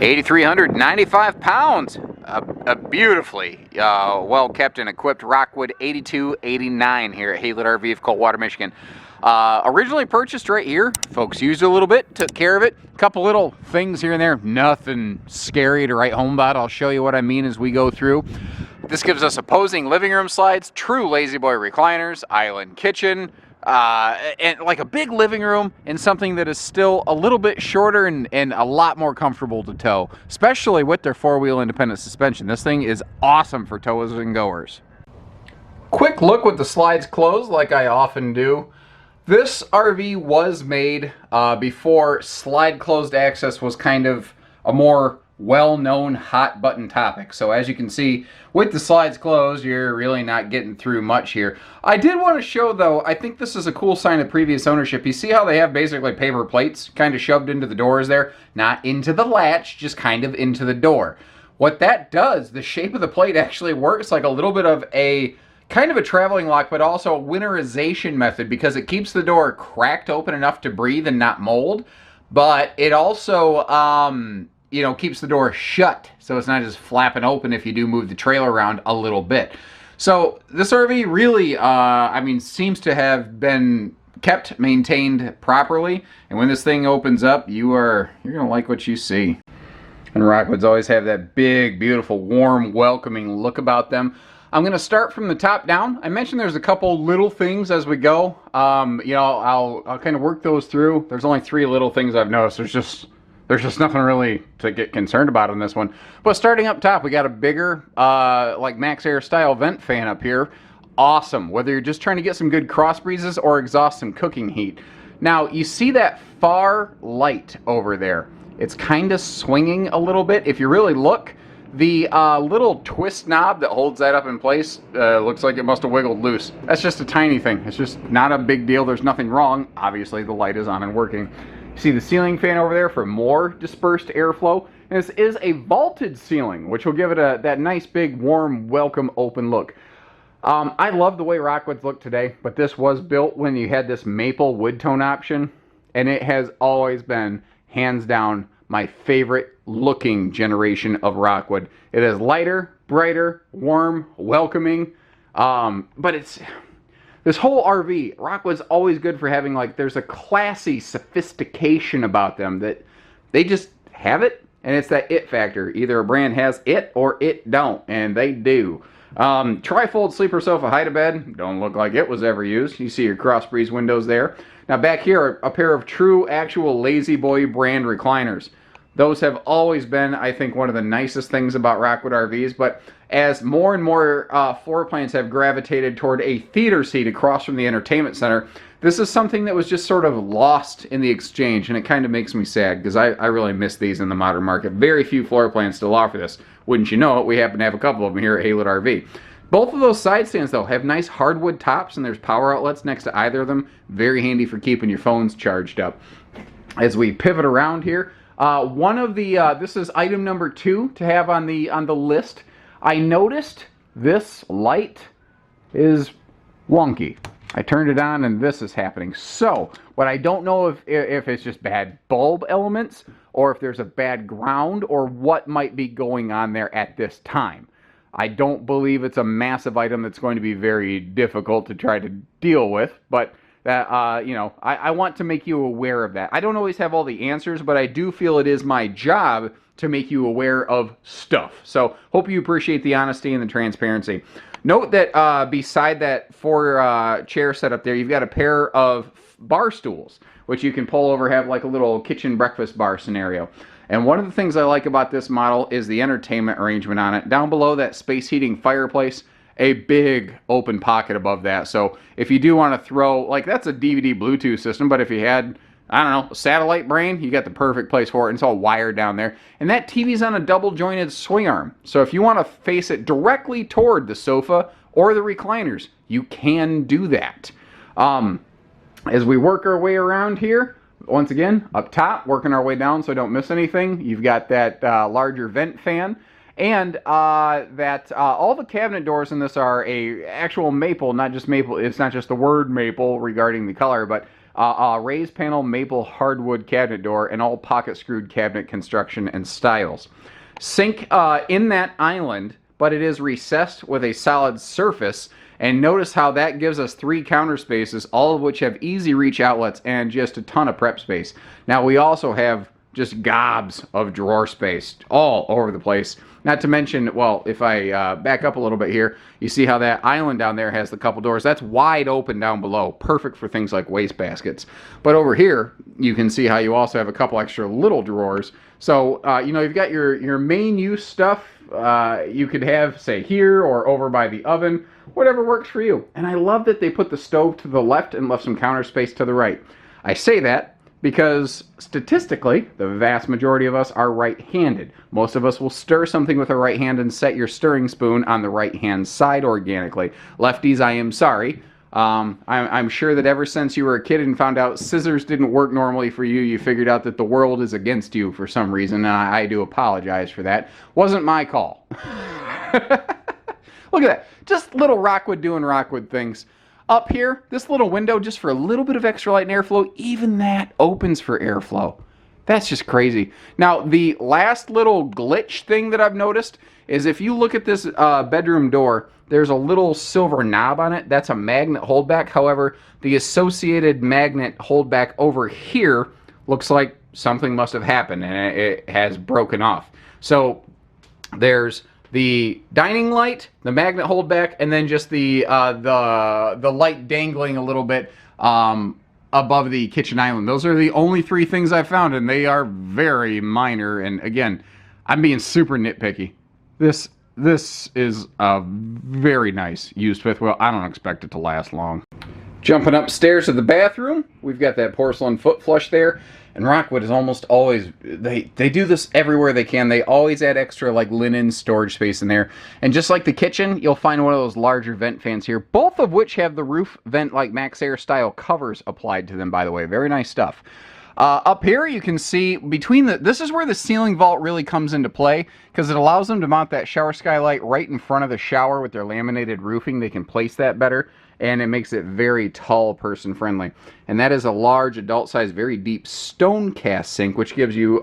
8,395 pounds. A beautifully well kept and equipped Rockwood 8289 here at Haylet RV of Coldwater, Michigan. Originally purchased right here. Folks used it a little bit, took care of it. A couple little things here and there. Nothing scary to write home about. I'll show you what I mean as we go through. This gives us opposing living room slides, true lazy boy recliners, island kitchen, and like a big living room and something that is still a little bit shorter and a lot more comfortable to tow, especially with their four-wheel independent suspension. This thing is awesome for towers and goers. Quick look with the slides closed, like I often do. This RV was made before slide closed access was kind of a more well-known hot button topic. So as you can see, with the slides closed, you're really not getting through much here. I did want to show though, I think this is a cool sign of previous ownership. You see how they have basically paper plates kind of shoved into the doors there? Not into the latch, just kind of into the door. What that does, the shape of the plate actually works like a little bit of a kind of a traveling lock, but also a winterization method, because it keeps the door cracked open enough to breathe and not mold, but it also you know, keeps the door shut, so it's not just flapping open if you do move the trailer around a little bit. So this RV really, I mean, seems to have been kept, maintained properly, and when this thing opens up, you're gonna like what you see. And Rockwoods always have that big, beautiful, warm, welcoming look about them. I'm going to start from the top down. I mentioned there's a couple little things as we go. You know, I'll kind of work those through. There's only 3 little things I've noticed. There's just nothing really to get concerned about on this one. But starting up top, we got a bigger, like Max Air style vent fan up here. Awesome. Whether you're just trying to get some good cross breezes or exhaust some cooking heat. Now, you see that far light over there. It's kind of swinging a little bit. If you really look, the little twist knob that holds that up in place looks like it must have wiggled loose. That's just a tiny thing. It's just not a big deal. There's nothing wrong. Obviously, the light is on and working. You see the ceiling fan over there for more dispersed airflow. And this is a vaulted ceiling, which will give it that nice, big, warm, welcome, open look. I love the way Rockwoods look today, but this was built when you had this maple wood tone option, and it has always been, hands down, my favorite looking generation of Rockwood. It is lighter, brighter, warm, welcoming, but it's this whole RV. Rockwood's always good for having, like, there's a classy sophistication about them that they just have it, and it's that it factor. Either a brand has it or it don't, and they do. Trifold sleeper sofa hide-a-bed, don't look like it was ever used. You see your cross breeze windows there. Now back here are a pair of true actual Lazy Boy brand recliners. Those have always been, I think, one of the nicest things about Rockwood RVs, but as more and more floor plans have gravitated toward a theater seat across from the entertainment center, this is something that was just sort of lost in the exchange, and it kind of makes me sad, because I really miss these in the modern market. Very few floor plans still offer this. Wouldn't you know it, we happen to have a couple of them here at Haylet RV. Both of those side stands, though, have nice hardwood tops, and there's power outlets next to either of them. Very handy for keeping your phones charged up. As we pivot around here, one of the this is item number 2 to have on the list. I noticed this light is wonky. I turned it on and this is happening. So, what I don't know if it's just bad bulb elements, or if there's a bad ground, or what might be going on there at this time. I don't believe it's a massive item that's going to be very difficult to try to deal with, but that, you know, I want to make you aware of that. I don't always have all the answers, but I do feel it is my job to make you aware of stuff. So, hope you appreciate the honesty and the transparency. Note that beside that 4 chair setup there, you've got a pair of bar stools, which you can pull over, have like a little kitchen breakfast bar scenario. And one of the things I like about this model is the entertainment arrangement on it. Down below that space heating fireplace, a big open pocket above that. So if you do want to throw, like, that's a DVD Bluetooth system, but if you had, I don't know, a satellite brain, you got the perfect place for it, and it's all wired down there. And that TV's on a double jointed swing arm. So if you want to face it directly toward the sofa or the recliners, you can do that. As we work our way around here, once again, up top, working our way down so I don't miss anything, you've got that larger vent fan. And all the cabinet doors in this are a actual maple, not just maple. It's not just the word maple regarding the color, but raised panel maple hardwood cabinet door, and all pocket screwed cabinet construction and styles. Sink in that island, but it is recessed with a solid surface. And notice how that gives us 3 counter spaces, all of which have easy reach outlets and just a ton of prep space. Now we also have just gobs of drawer space all over the place. Not to mention, well, if I back up a little bit here, you see how that island down there has the couple doors. That's wide open down below, perfect for things like waste baskets. But over here, you can see how you also have a couple extra little drawers. So, you know, you've got your main use stuff you could have, say, here or over by the oven, whatever works for you. And I love that they put the stove to the left and left some counter space to the right. I say that because statistically, the vast majority of us are right-handed. Most of us will stir something with a right hand and set your stirring spoon on the right-hand side organically. Lefties, I am sorry. I'm sure that ever since you were a kid and found out scissors didn't work normally for you, you figured out that the world is against you for some reason, and I do apologize for that. Wasn't my call. Look at that. Just little Rockwood doing Rockwood things. Up here, this little window, just for a little bit of extra light and airflow, even that opens for airflow. That's just crazy. Now, the last little glitch thing that I've noticed is if you look at this bedroom door, there's a little silver knob on it. That's a magnet holdback. However, the associated magnet holdback over here looks like something must have happened and it has broken off. So there's the dining light, the magnet holdback, and then just the light dangling a little bit above the kitchen island. Those are the only 3 things I found, and they are very minor. And again, I'm being super nitpicky. This is a very nice used fifth wheel. I don't expect it to last long. Jumping upstairs to the bathroom, we've got that porcelain foot flush there. And Rockwood is almost always, they do this everywhere they can. They always add extra like linen storage space in there. And just like the kitchen, you'll find one of those larger vent fans here, both of which have the roof vent like Max Air style covers applied to them, by the way. Very nice stuff. Up here you can see between this is where the ceiling vault really comes into play, because it allows them to mount that shower skylight right in front of the shower with their laminated roofing. They can place that better, and it makes it very tall person friendly. And that is a large adult size, very deep stone cast sink, which gives you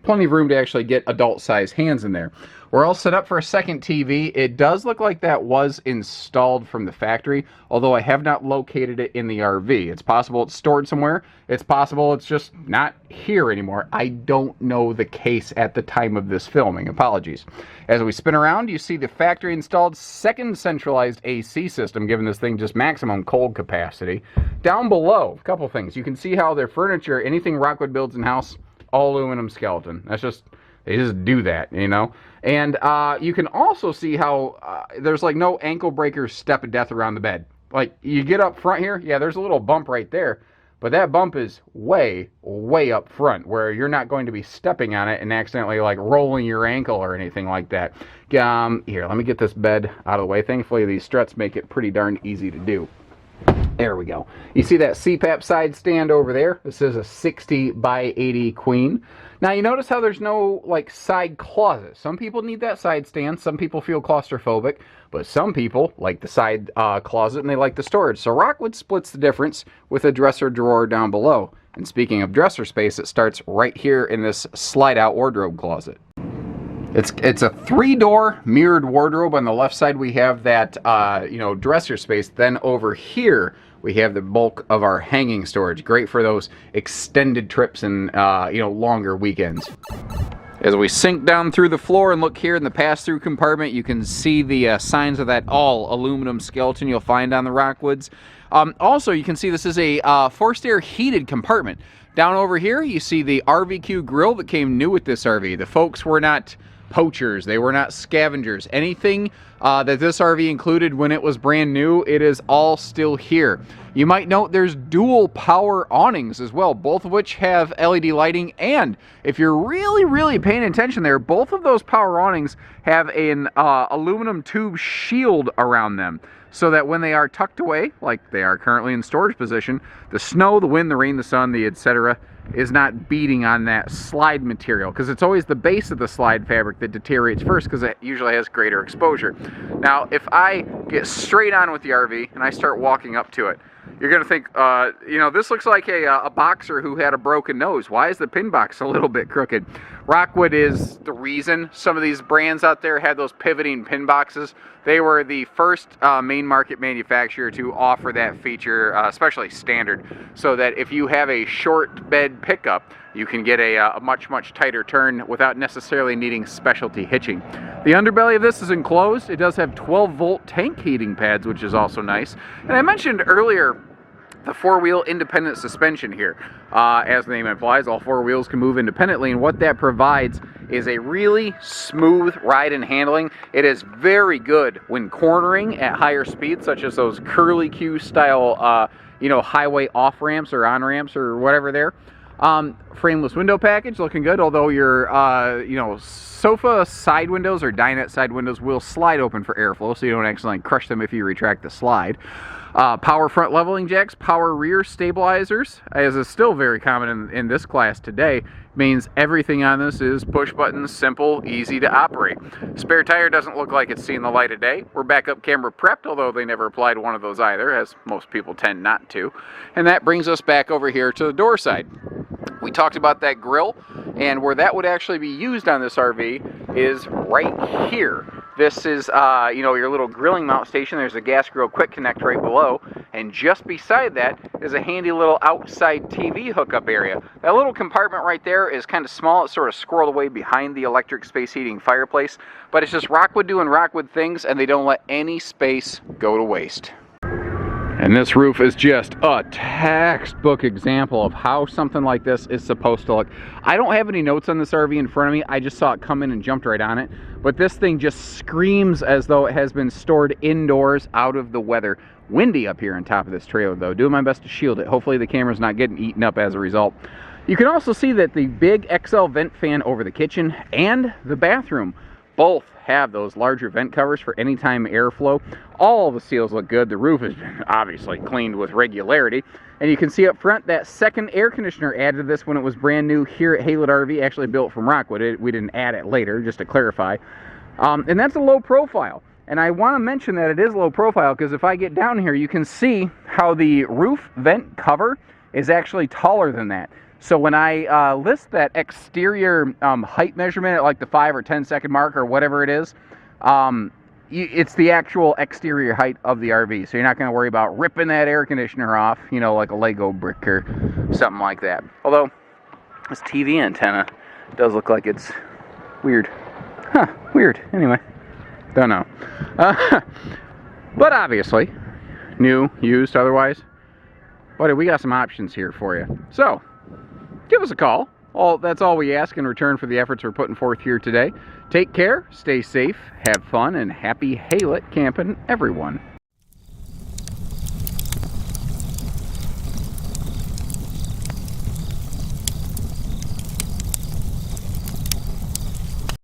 plenty of room to actually get adult size hands in there. We're all set up for a second TV. It does look like that was installed from the factory, although I have not located it in the RV. It's possible it's stored somewhere. It's possible it's just not here anymore. I don't know the case at the time of this filming. Apologies. As we spin around, you see the factory installed second centralized AC system, giving this thing just maximum cold capacity. Down below, a couple things. You can see how their furniture, anything Rockwood builds in-house, all aluminum skeleton. That's just, they just do that, you know? And you can also see how there's like no ankle breaker step of death around the bed. Like you get up front here, yeah, there's a little bump right there, but that bump is way, way up front where you're not going to be stepping on it and accidentally like rolling your ankle or anything like that. Here, let me get this bed out of the way. Thankfully, these struts make it pretty darn easy to do. There we go. You see that CPAP side stand over there? This is a 60 by 80 queen. Now you notice how there's no like side closet. Some people need that side stand. Some people feel claustrophobic, but some people like the side closet and they like the storage. So Rockwood splits the difference with a dresser drawer down below. And speaking of dresser space, it starts right here in this slide out wardrobe closet. It's a 3-door mirrored wardrobe. On the left side we have that dresser space. Then over here we have the bulk of our hanging storage. Great for those extended trips and longer weekends. As we sink down through the floor and look here in the pass-through compartment, you can see the signs of that all aluminum skeleton you'll find on the Rockwoods. Also, you can see this is a forced air heated compartment. Down over here, you see the RVQ grill that came new with this RV. The folks were not poachers. They were not scavengers. Anything that this RV included when it was brand new, it is all still here. You might note there's dual power awnings as well, both of which have LED lighting, and if you're really paying attention there, both of those power awnings have an aluminum tube shield around them. so that when they are tucked away, like they are currently in storage position, the snow, the wind, the rain, the sun, the etc. is not beating on that slide material, because it's always the base of the slide fabric that deteriorates first, because it usually has greater exposure. Now, if I get straight on with the RV and I start walking up to it, you're going to think, you know, this looks like a boxer who had a broken nose. Why is the pin box a little bit crooked? Rockwood is the reason some of these brands out there had those pivoting pin boxes. They were the first main market manufacturer to offer that feature, especially standard, so that if you have a short bed pickup, you can get a much tighter turn without necessarily needing specialty hitching. The underbelly of this is enclosed. It does have 12-volt tank heating pads, which is also nice. And I mentioned earlier the four-wheel independent suspension here. As the name implies, all four wheels can move independently, and what that provides is a really smooth ride and handling. It is very good when cornering at higher speeds, such as those curly Q style you know, highway off ramps or on ramps or whatever there. Frameless window package, looking good, although your you know, sofa side windows or dinette side windows will slide open for airflow, so you don't accidentally crush them if you retract the slide. Power front leveling jacks, power rear stabilizers, as is still very common in this class today, means everything on this is push buttons, simple, easy to operate. Spare tire doesn't look like it's seen the light of day. We're backup camera prepped, although they never applied one of those either, as most people tend not to. And that brings us back over here to the door side. We talked about that grill, and where that would actually be used on this RV is right here. This is, you know, your little grilling mount station. There's a gas grill quick connect right below, and just beside that is a handy little outside TV hookup area. That little compartment right there is kind of small. It's sort of squirreled away behind the electric space heating fireplace, but it's just Rockwood doing Rockwood things, and they don't let any space go to waste. And this roof is just a textbook example of how something like this is supposed to look. I don't have any notes on this RV in front of me. I just saw it come in and jumped right on it. But this thing just screams as though it has been stored indoors out of the weather. Windy up here on top of this trailer, though. Doing my best to shield it. Hopefully the camera's not getting eaten up as a result. You can also see that the big XL vent fan over the kitchen and the bathroom both have those larger vent covers for anytime airflow. All the seals look good. The roof has been obviously cleaned with regularity. And you can see up front that second air conditioner added to this when it was brand new here at Haylet RV, actually built from Rockwood. We didn't add it later, just to clarify. And that's a low profile. And I want to mention that it is low profile because if I get down here, you can see how the roof vent cover is actually taller than that. So when I list that exterior height measurement at like the 5 or 10 second mark or whatever it is, it's the actual exterior height of the RV. So you're not going to worry about ripping that air conditioner off, you know, like a Lego brick or something like that. Although this TV antenna does look like it's weird. Huh, weird. Anyway, don't know. But obviously, new, used, otherwise. Buddy, we got some options here for you. So, give us a call. That's all we ask in return for the efforts we're putting forth here today. Take care, stay safe, have fun, and happy Haylet camping, everyone.